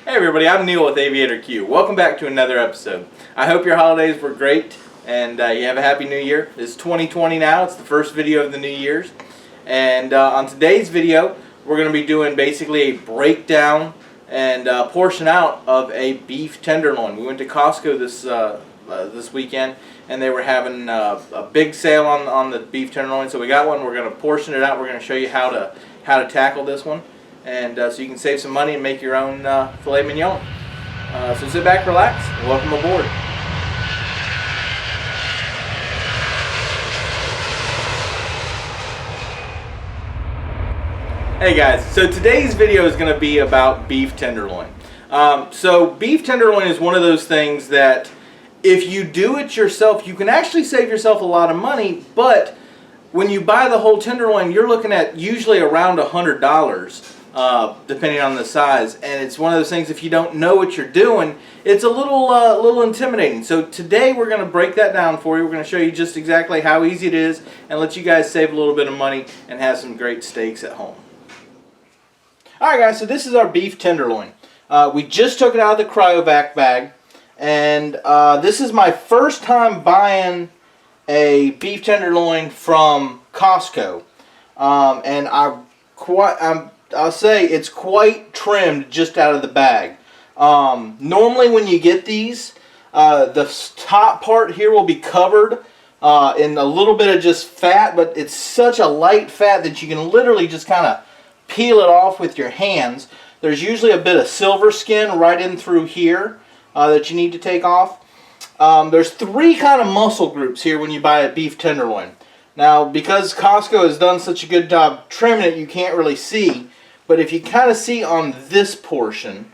Hey everybody, I'm Neil with Aviator Q. Welcome back to another episode. I hope your holidays were great and you have a happy new year. It's 2020 now. It's the first video of the new year's. And on today's video, we're going to be doing basically a breakdown and portion out of a beef tenderloin. We went to Costco this weekend and they were having a big sale on the beef tenderloin. So we got one. We're going to portion it out. We're going to show you how to tackle this one. And so you can save some money and make your own filet mignon. So sit back, relax, and welcome aboard. Hey guys, so today's video is going to be about beef tenderloin. So beef tenderloin is one of those things that if you do it yourself, you can actually save yourself a lot of money, but when you buy the whole tenderloin, you're looking at usually around $100. Depending on the size, and it's one of those things, if you don't know what you're doing, it's a little intimidating. So today we're going to break that down for you. We're going to show you just exactly how easy it is and let you guys save a little bit of money and have some great steaks at home. Alright guys, so this is our beef tenderloin. We just took it out of the cryovac bag, and this is my first time buying a beef tenderloin from Costco, and I'll say it's quite trimmed just out of the bag. Normally when you get these, the top part here will be covered in a little bit of just fat, but it's such a light fat that you can literally just kind of peel it off with your hands. There's usually a bit of silver skin right in through here that you need to take off. There's three kind of muscle groups here when you buy a beef tenderloin. Now, because Costco has done such a good job trimming it, you can't really see. But if you kind of see on this portion,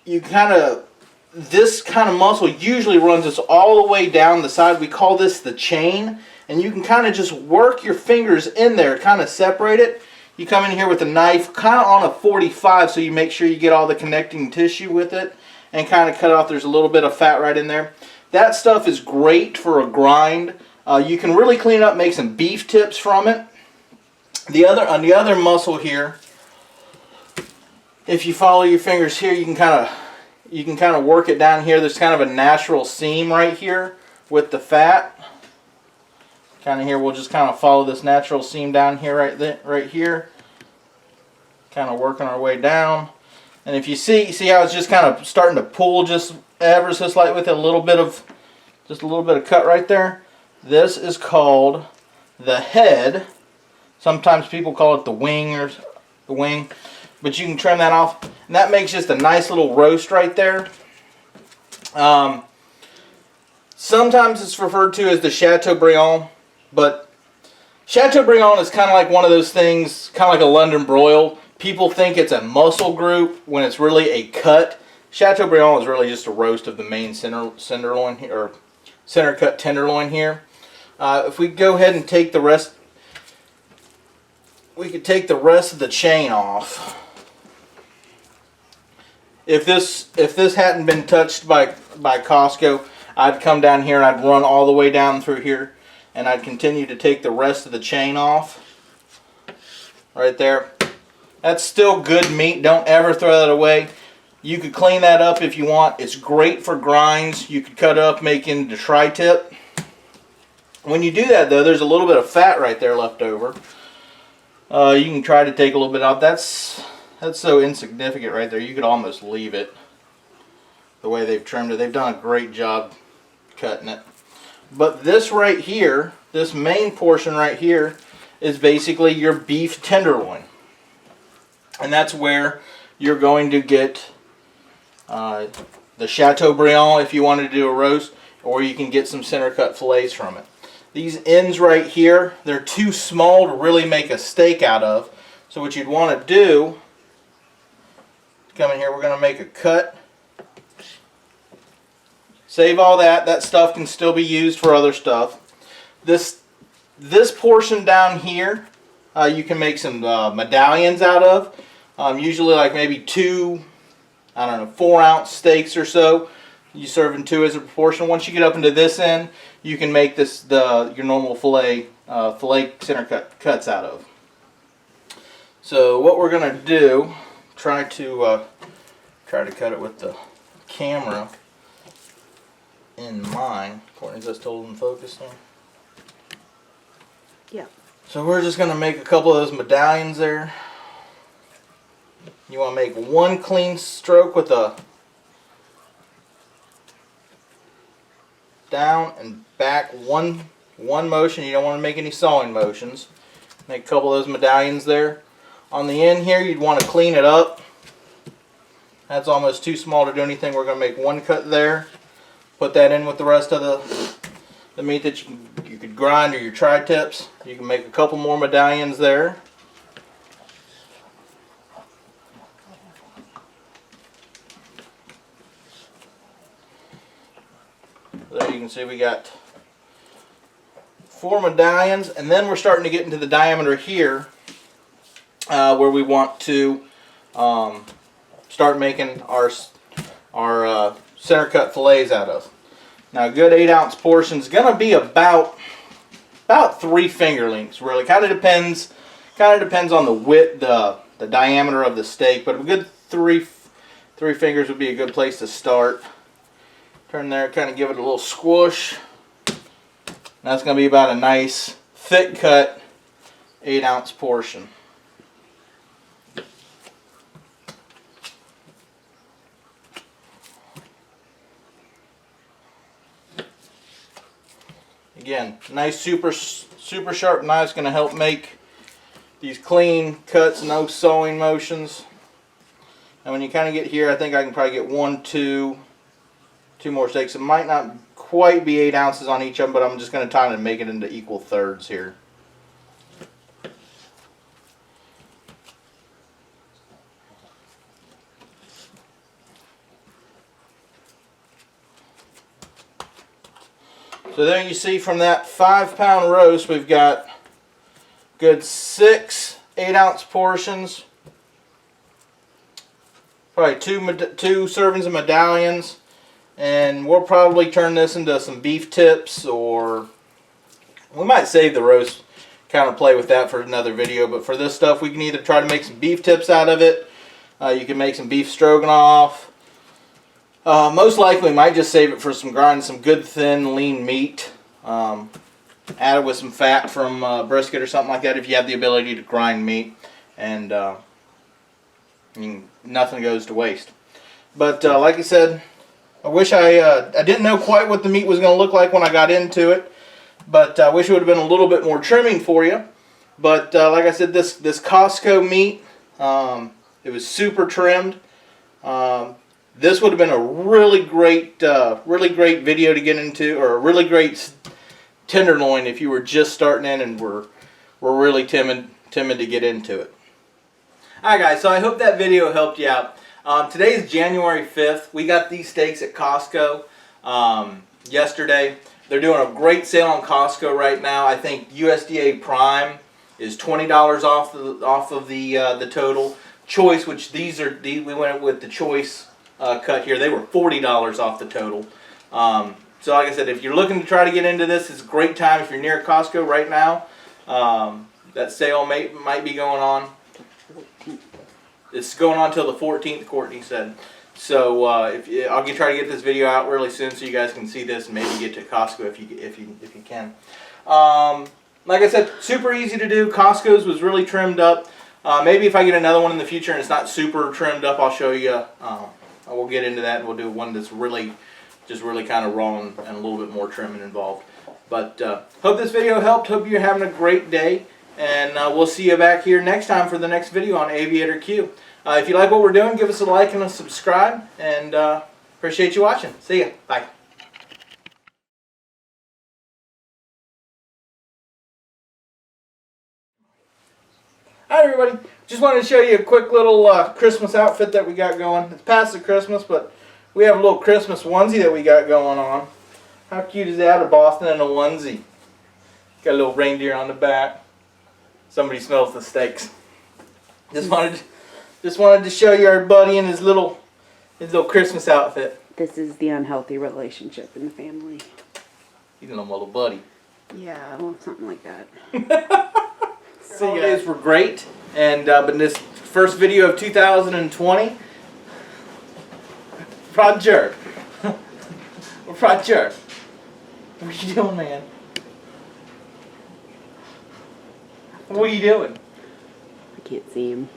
this kind of muscle usually runs us all the way down the side. We call this the chain. And you can kind of just work your fingers in there, kind of separate it. You come in here with a knife, kind of on a 45, so you make sure you get all the connecting tissue with it. And kind of cut off, there's a little bit of fat right in there. That stuff is great for a grind. You can really clean it up, make some beef tips from it. On the other muscle here, if you follow your fingers here, you can kind of work it down here. There's kind of a natural seam right here with the fat. Kind of here, we'll just kind of follow this natural seam down here, right here. Kind of working our way down. And if you see how it's just kind of starting to pull just ever so slightly with a little bit of cut right there. This is called the head. Sometimes people call it the wing, but you can trim that off, and that makes just a nice little roast right there. Sometimes it's referred to as the Chateaubriand, but Chateaubriand is kind of like one of those things, kind of like a London broil. People think it's a muscle group when it's really a cut. Chateaubriand is really just a roast of the main tenderloin here, or center cut tenderloin here. If we go ahead and take the rest. We could take the rest of the chain off. If this hadn't been touched by Costco, I'd come down here and I'd run all the way down through here, and I'd continue to take the rest of the chain off. Right there. That's still good meat. Don't ever throw that away. You could clean that up if you want. It's great for grinds. You could cut up, make into tri-tip. When you do that though, there's a little bit of fat right there left over. You can try to take a little bit out. That's so insignificant right there. You could almost leave it the way they've trimmed it. They've done a great job cutting it. But this right here, this main portion right here, is basically your beef tenderloin. And that's where you're going to get the Chateaubriand if you wanted to do a roast, or you can get some center cut fillets from it. These ends right here, they're too small to really make a steak out of. So what you'd want to do, come in here, we're going to make a cut. Save all that. That stuff can still be used for other stuff. This portion down here, you can make some medallions out of. Usually like maybe 2, 4-ounce steaks or so. You serve in 2 as a proportion. Once you get up into this end, you can make this your normal fillet center cuts out of. So what we're going to do, try to Try to cut it with the camera in mind. Courtney's just holding focus there. Yeah. So we're just going to make a couple of those medallions there. You want to make one clean stroke with a down and back, one motion. You don't want to make any sawing motions. Make a couple of those medallions there. On the end here, you'd want to clean it up. That's almost too small to do anything. We're going to make one cut there. Put that in with the rest of the meat that you could grind, or your tri-tips. You can make a couple more medallions there. There you can see we got 4 medallions, and then we're starting to get into the diameter here where we want to start making our center cut fillets out of. Now, a good 8-ounce portion is going to be about 3 finger lengths. Really, kind of depends on the width, the diameter of the steak, but a good three fingers would be a good place to start. Turn there, kind of give it a little squish. That's going to be about a nice thick cut 8-ounce portion. Again, nice super sharp knife is going to help make these clean cuts, no sawing motions. And when you kind of get here, I think I can probably get 2 more steaks. It might not quite be 8 ounces on each of them, but I'm just going to time it and make it into equal thirds here. So there you see, from that 5-pound roast, we've got good 6 8-ounce portions, probably two servings of medallions, and we'll probably turn this into some beef tips, or we might save the roast, kind of play with that for another video. But for this stuff, we can either try to make some beef tips out of it. You can make some beef stroganoff. Most likely, we might just save it for grinding some good thin lean meat, added with some fat from brisket or something like that, if you have the ability to grind meat, and nothing goes to waste. But like I said, I wish I didn't know quite what the meat was going to look like when I got into it, but I wish it would have been a little bit more trimming for you. But like I said, this Costco meat, it was super trimmed. This would have been a really great video to get into, or a really great tenderloin if you were just starting in and were really timid to get into it. Alright guys, so I hope that video helped you out. Today is January 5th. We got these steaks at Costco yesterday. They're doing a great sale on Costco right now. I think USDA Prime is $20 off of the total. Choice, which we went with the Choice cut here, they were $40 off the total. So like I said, if you're looking to try to get into this, it's a great time. If you're near Costco right now, that sale might be going on. It's going on until the 14th, Courtney said. So I'll try to get this video out really soon so you guys can see this and maybe get to Costco if you can. Like I said, super easy to do. Costco's was really trimmed up. Maybe if I get another one in the future and it's not super trimmed up, I'll show you. We'll get into that, and we'll do one that's really kind of raw and a little bit more trimming involved. But hope this video helped. Hope you're having a great day, and we'll see you back here next time for the next video on Aviator Q. If you like what we're doing, give us a like and a subscribe, and appreciate you watching. See ya. Bye. Hi everybody, just wanted to show you a quick little Christmas outfit that we got going. It's past the Christmas, but we have a little Christmas onesie that we got going on. How cute is that, a Boston in a onesie? Got a little reindeer on the back. Somebody smells the steaks. Just wanted to show you our buddy in his little Christmas outfit. This is the unhealthy relationship in the family. He's a little buddy. Yeah, well, something like that. The holidays were great, and but in this first video of 2020, Roger. Roger. What are you doing, man? What are you doing? I can't see him.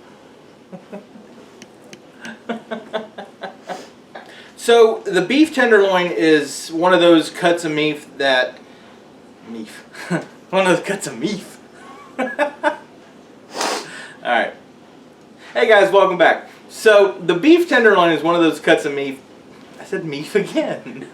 So the beef tenderloin is one of those cuts of meat that one of those cuts of meat. All right. Hey guys, welcome back. So the beef tenderloin is one of those cuts of meat. I said meat again.